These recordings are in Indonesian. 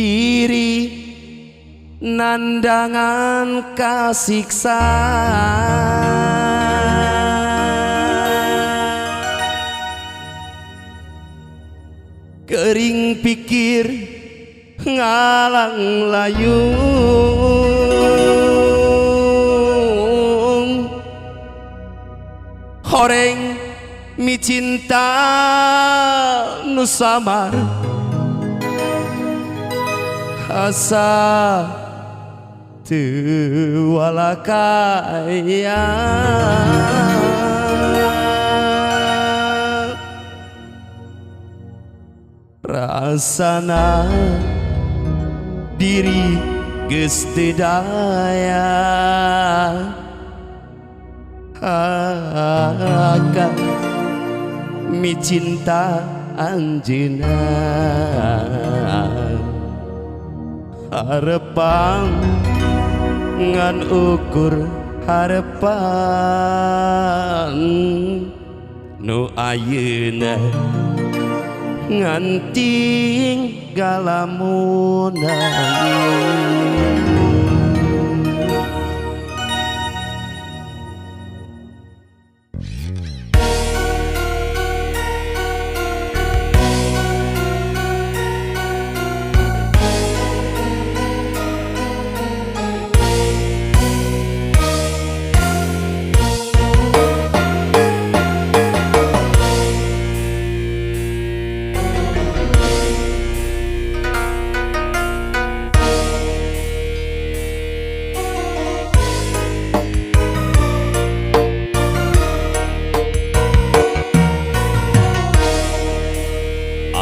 diri nandangan kasiksa kering pikir ngalang layung horeng mi cinta nu samar asa teu walakaya rasana diri geus teu daya akan mi cinta anjeunna hareupan ngan ukur harepan nu ayeuna ngan tinggal lamunan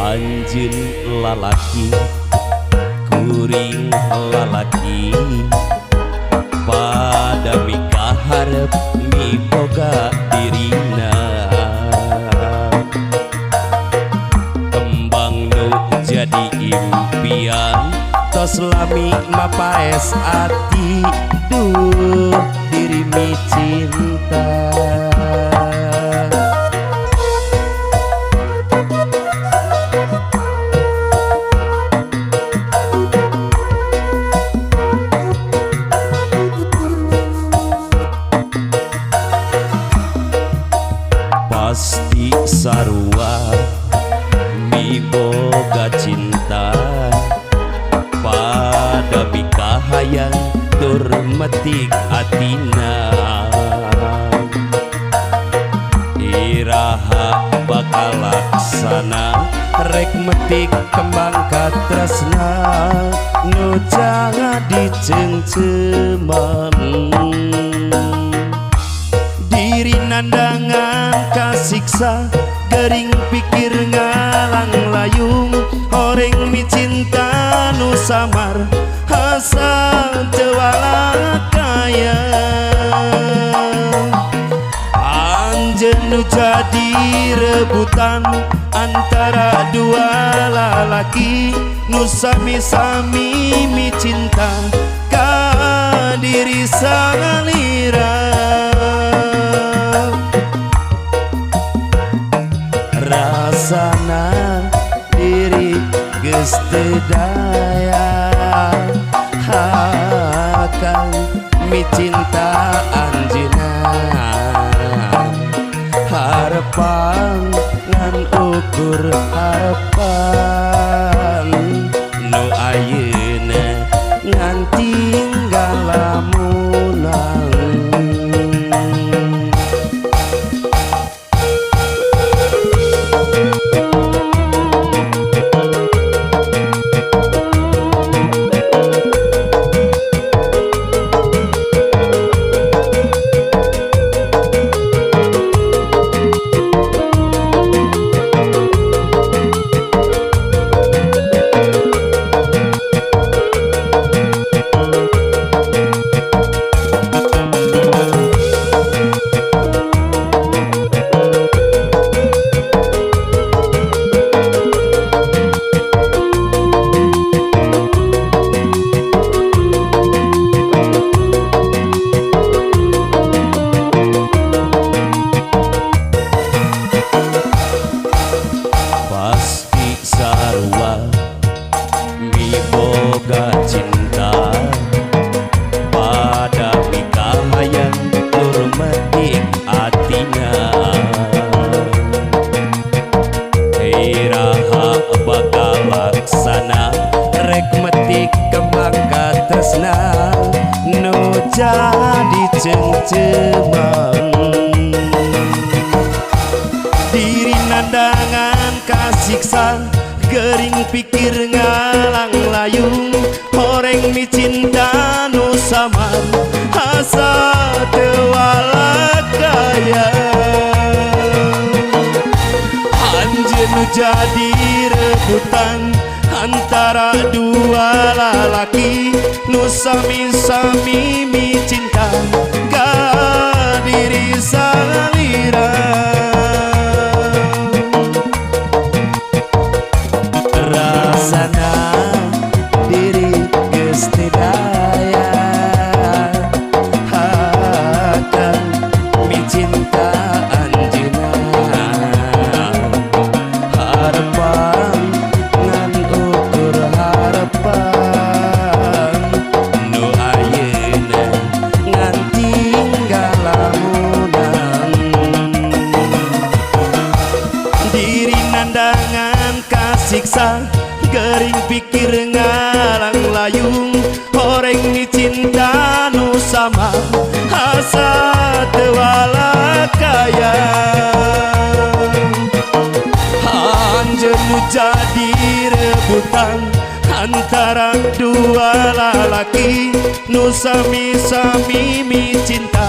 anjeun lalaki kuring lalaki pada mikah hareup miboga dirina kembang nu jadi impian tos lami mapaes ati duh diri mi cinta pasti sarua miboga cinta pada mikah hayang tur metik atina iraha bakal laksana rek metik kembang katresna nu jangan dicengceman diri nandangan kasiksa gering pikir ngalang layung horeng mi cinta nu samar asa teu walakaya anjeun nu jadi rebutan antara dua lalaki nu sami-sami mi cinta ka diri salira rasana diri geus teu daya akan mi cinta anjeunna harepan ngan ukur harepan nu ayeuna ngan tinggal lamunan baik atina. Iraha bakal laksana rek metik kembang katresna nu jadi cengcemang. Diri nandangan kasiksa gering pikir ngalang layung horeng mi cinta nu samar asa teu walakaya. Anjeun nu jadi rebutan antara dua lalaki nu sami-sami mi cinta ka diri salira. Rasana diri geus teu daya akan mi cinta anjeunna. Harapan ngan ukur harapan nu ayeuna ngan tinggal lamunan. Diri nandangan kasiksa gering pikir ngalang layung horeng ni cinta nu sama asa teu walakaya. Anjeun nu jadi rebutan antara dua lalaki nu sami-sami mi cinta